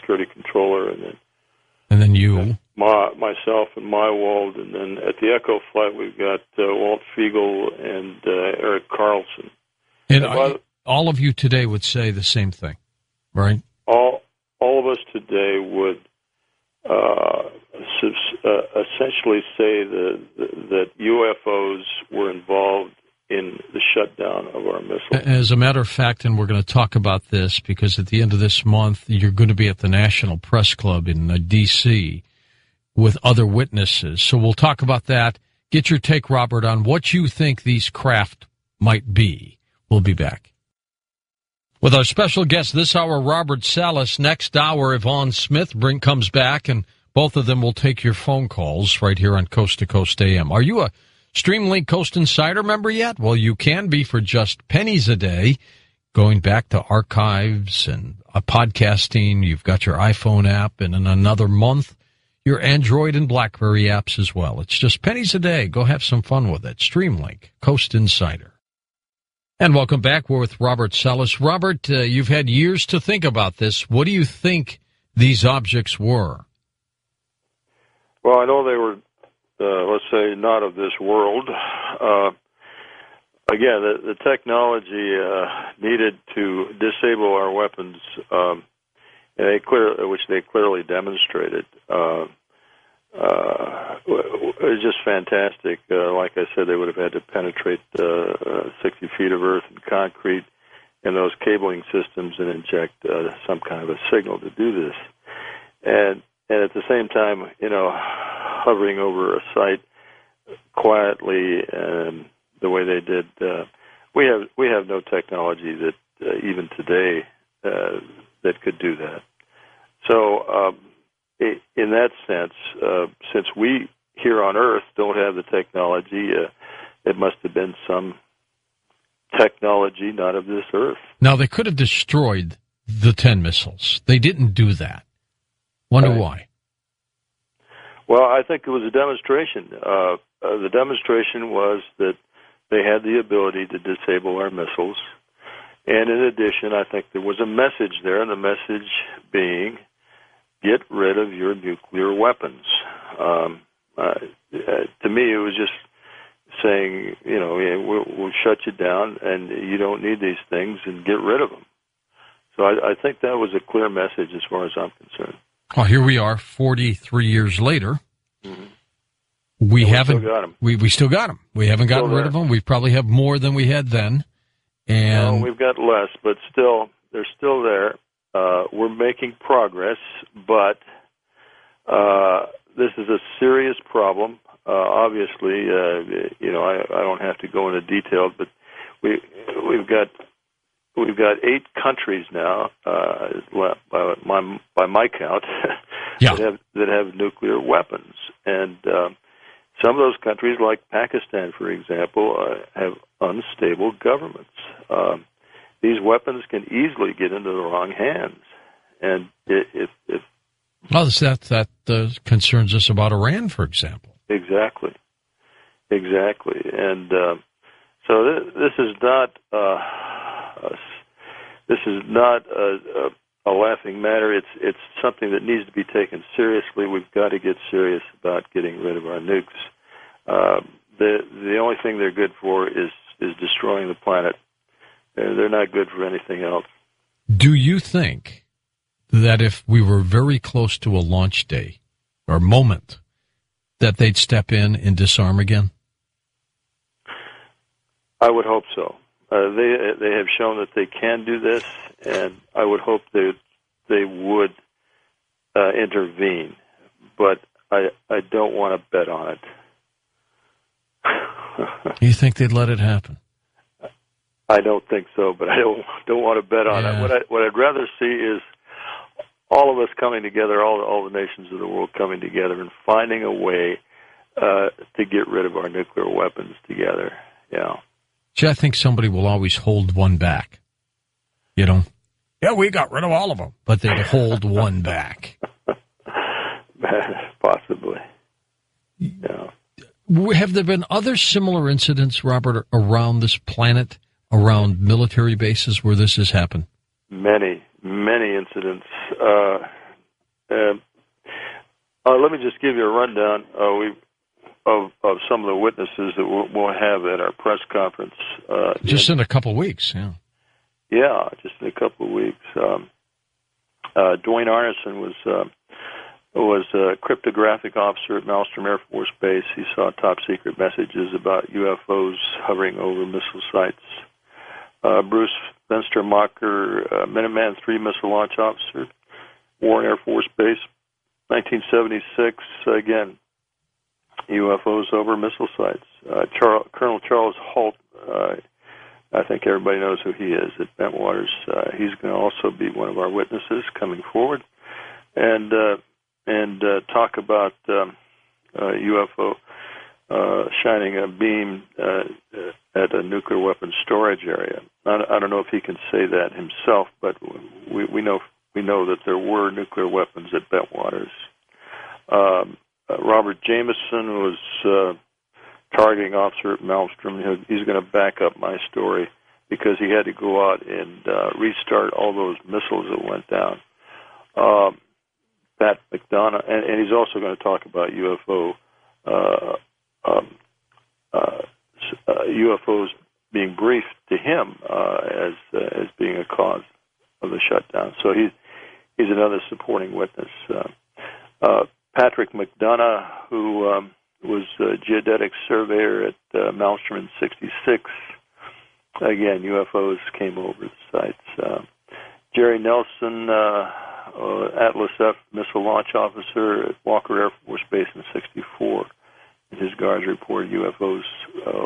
security controller, and then you. Myself and Mywald, and then at the Echo flight we've got Walt Fiegel and Eric Carlson. And all of you today would say the same thing, right? All of us today would essentially say that UFOs were involved in the shutdown of our missiles. As a matter of fact, and we're going to talk about this because at the end of this month, you're going to be at the National Press Club in D.C. with other witnesses. So we'll talk about that. Get your take, Robert, on what you think these craft might be. We'll be back. With our special guest this hour, Robert Salas. Next hour, Yvonne Smith comes back, and both of them will take your phone calls right here on Coast to Coast AM. Are you a Streamlink Coast Insider member yet? Well, you can be for just pennies a day. Going back to archives and podcasting, you've got your iPhone app, and in another month, your Android and BlackBerry apps as well. It's just pennies a day. Go have some fun with it. Streamlink, Coast Insider. And welcome back. We're with Robert Salas. Robert, you've had years to think about this. What do you think these objects were? Well, I know they were, let's say, not of this world. Again, the technology needed to disable our weapons, which they clearly demonstrated. It was just fantastic. Like I said, they would have had to penetrate 60 feet of earth and concrete in those cabling systems and inject some kind of a signal to do this. And at the same time, hovering over a site quietly the way they did, we have no technology that even today that could do that. So in that sense, since we here on Earth don't have the technology, it must have been some technology not of this Earth. Now, they could have destroyed the 10 missiles. They didn't do that. Wonder why? Well, I think it was a demonstration. The demonstration was that they had the ability to disable our missiles. And in addition, I think there was a message there, and the message being, get rid of your nuclear weapons. To me, it was just saying, we'll shut you down, and you don't need these things, and get rid of them. So I think that was a clear message as far as I'm concerned. Well, here we are, 43 years later. Mm-hmm. We haven't. Still got them. We still got them. We haven't gotten rid of them. We probably have more than we had then. And no, we've got less, but still, they're still there. We're making progress, but this is a serious problem. Obviously, I don't have to go into detail, but we've got 8 countries now, by my count, that have nuclear weapons, and some of those countries, like Pakistan, for example, have unstable governments. These weapons can easily get into the wrong hands, and that concerns us about Iran, for example. Exactly, and so this is not a laughing matter. It's something that needs to be taken seriously. We've got to get serious about getting rid of our nukes. The only thing they're good for is destroying the planet. They're not good for anything else. Do you think that if we were very close to a launch day or moment, that they'd step in and disarm again? I would hope so. They have shown that they can do this, and I would hope they would intervene. But I don't want to bet on it. You think they'd let it happen? I don't think so, but I don't want to bet on it. What I'd rather see is all of us coming together, all the nations of the world coming together and finding a way to get rid of our nuclear weapons together. Yeah. See, I think somebody will always hold one back. Yeah, we got rid of all of them, but they'd hold one back. Possibly. Yeah. Have there been other similar incidents, Robert, around this planet, around military bases where this has happened? Many incidents. Let me just give you a rundown of some of the witnesses that we'll have at our press conference. Just in a couple of weeks, yeah. Yeah, just in a couple of weeks. Dwayne Arneson was a cryptographic officer at Malmstrom Air Force Base. He saw top-secret messages about UFOs hovering over missile sites. Bruce Venstermacher, Minuteman III missile launch officer, Warren Air Force Base, 1976, again, UFOs over missile sites. Colonel Charles Holt, I think everybody knows who he is at Bentwaters. He's going to also be one of our witnesses coming forward and talk about UFO shining a beam at a nuclear weapons storage area. I don't know if he can say that himself, but we know that there were nuclear weapons at Bentwaters. Robert Jameson was targeting officer at Malmstrom. He's going to back up my story because he had to go out and restart all those missiles that went down. Pat McDonough, and he's also going to talk about UFOs being briefed to him as being a cause of the shutdown. So he's another supporting witness. Patrick McDonough, who was a geodetic surveyor at Malmstrom in '66. Again, UFOs came over the sites. Jerry Nelson, Atlas F missile launch officer at Walker Air Force Base in '64. And his guards reported UFOs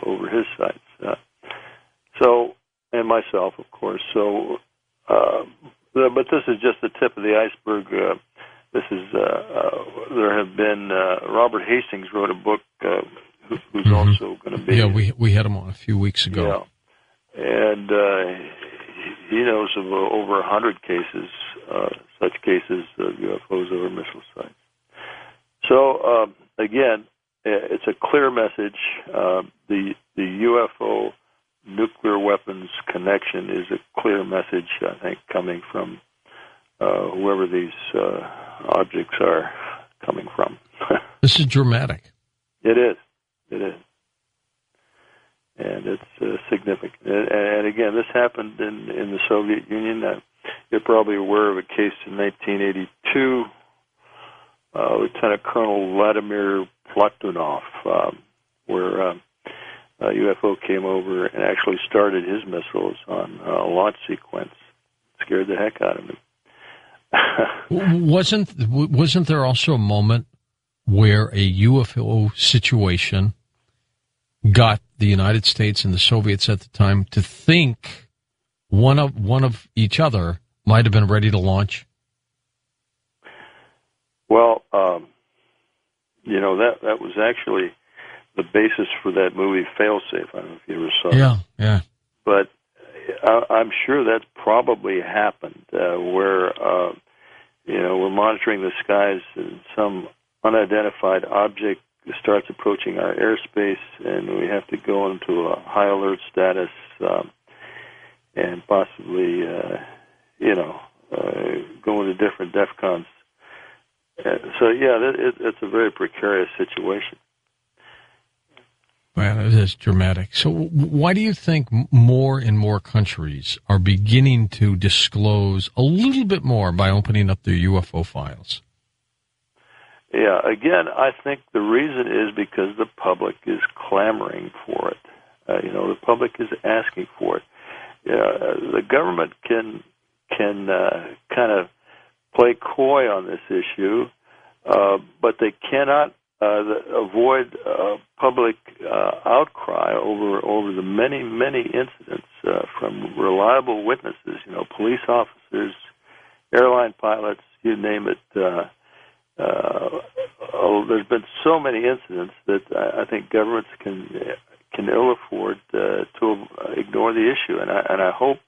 over his sites. And myself, of course. So, but this is just the tip of the iceberg. There have been, Robert Hastings wrote a book who's also going to be... Yeah, we had him on a few weeks ago. Yeah. And he knows of over 100 cases, such cases of UFOs over missile sites. So, again, it's a clear message. The UFO nuclear weapons connection is a clear message, I think, coming from whoever these objects are coming from. This is dramatic. It is. It is. And it's significant. And again, this happened in the Soviet Union. You're probably aware of a case in 1982. Lieutenant Colonel Vladimir Platunov, where a UFO came over and actually started his missiles on a launch sequence. Scared the heck out of me. Wasn't there also a moment where a UFO situation got the United States and the Soviets at the time to think one of each other might have been ready to launch? Well, that was actually the basis for that movie Failsafe. I don't know if you ever saw it. Yeah. But I'm sure that's probably happened where, we're monitoring the skies and some unidentified object starts approaching our airspace and we have to go into a high alert status and possibly, go into different DEFCONs. It's a very precarious situation. Well, it is dramatic. So why do you think more and more countries are beginning to disclose a little bit more by opening up their UFO files? Yeah, again, I think the reason is because the public is clamoring for it. The public is asking for it. The government can kind of play coy on this issue, but they cannot avoid public outcry over the many incidents from reliable witnesses, police officers, airline pilots, you name it. There's been so many incidents that I think governments can ill afford to ignore the issue, and I hope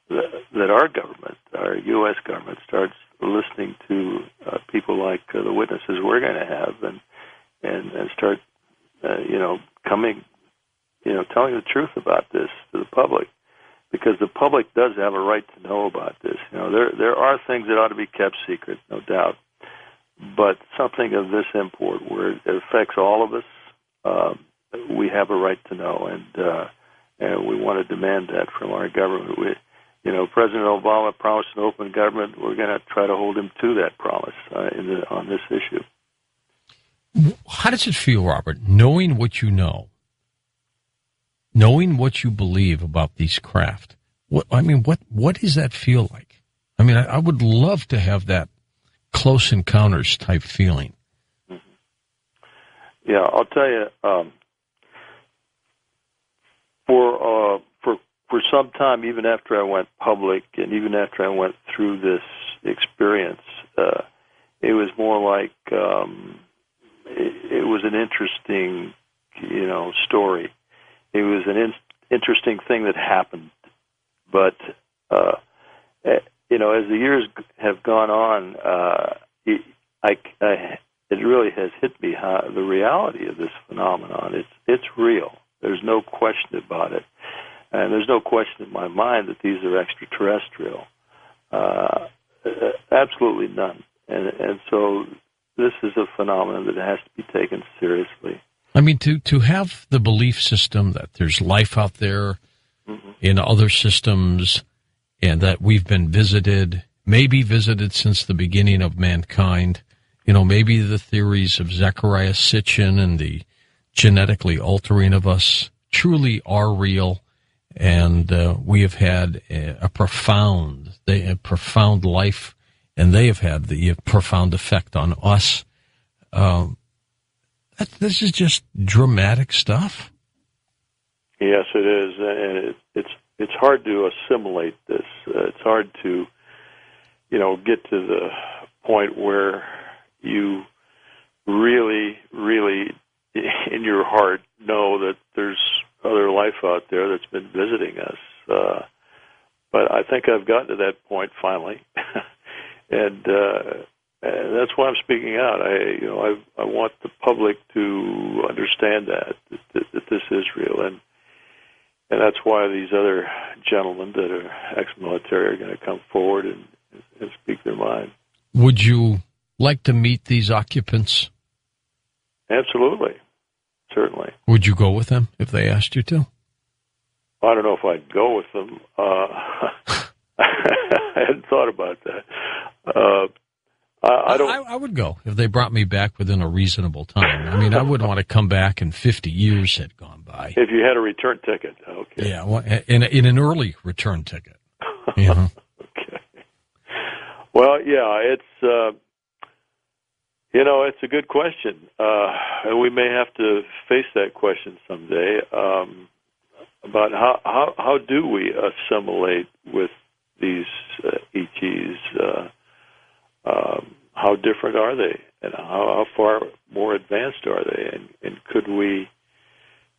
that our government, our U.S. government, starts listening to people like the witnesses we're going to have, and start, coming, telling the truth about this to the public, because the public does have a right to know about this. There are things that ought to be kept secret, no doubt, but something of this import where it affects all of us, we have a right to know, and we want to demand that from our government. President Obama promised an open government. We're going to try to hold him to that promise on this issue. How does it feel, Robert, knowing what you know, knowing what you believe about these craft? What does that feel like? I mean, I would love to have that close encounters type feeling. Mm-hmm. Yeah, I'll tell you. For some time, even after I went public, and even after I went through this experience, it was more like it was an interesting, story. It was an interesting thing that happened, but as the years have gone on, it really has hit me the reality of this phenomenon. It's real. There's no question about it. And there's no question in my mind that these are extraterrestrial. Absolutely none. And so this is a phenomenon that has to be taken seriously. I mean, to have the belief system that there's life out there mm-hmm. in other systems and that we've been visited, maybe visited since the beginning of mankind, maybe the theories of Zecharia Sitchin and the genetically altering of us truly are real. And we have had a profound life, and they have had the profound effect on us. This is just dramatic stuff. Yes, it is, and it's hard to assimilate this. It's hard to, get to the point where you really, really, in your heart, know that there's other life out there that's been visiting us. But I think I've gotten to that point finally, and that's why I'm speaking out. I want the public to understand that this is real, and that's why these other gentlemen that are ex-military are going to come forward and speak their mind. Would you like to meet these occupants? Absolutely. Certainly. Would you go with them if they asked you to? I don't know if I'd go with them. I hadn't thought about that. I would go if they brought me back within a reasonable time. I mean, I wouldn't want to come back and 50 years had gone by. If you had a return ticket, okay. Yeah, well, in an early return ticket. Okay. Well, yeah, it's... it's a good question. And we may have to face that question someday about how do we assimilate with these ETs? How different are they, and how far more advanced are they? And could we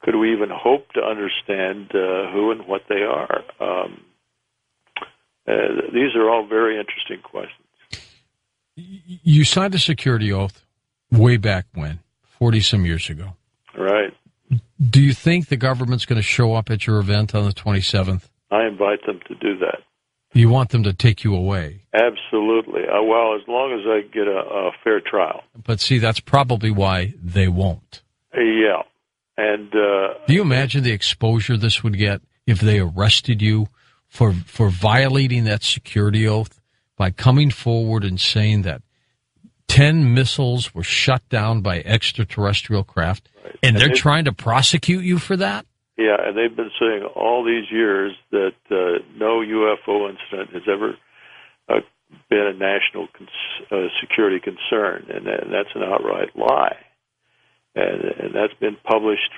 even hope to understand who and what they are? These are all very interesting questions. You signed a security oath way back when, 40-some years ago. Right. Do you think the government's going to show up at your event on the 27th? I invite them to do that. You want them to take you away? Absolutely. Well, as long as I get a fair trial. But see, that's probably why they won't. Yeah. And do you imagine the exposure this would get if they arrested you for violating that security oath by coming forward and saying that 10 missiles were shut down by extraterrestrial craft, right, and they're trying to prosecute you for that? Yeah, and they've been saying all these years that no UFO incident has ever been a national security concern, and that's an outright lie. And that's been published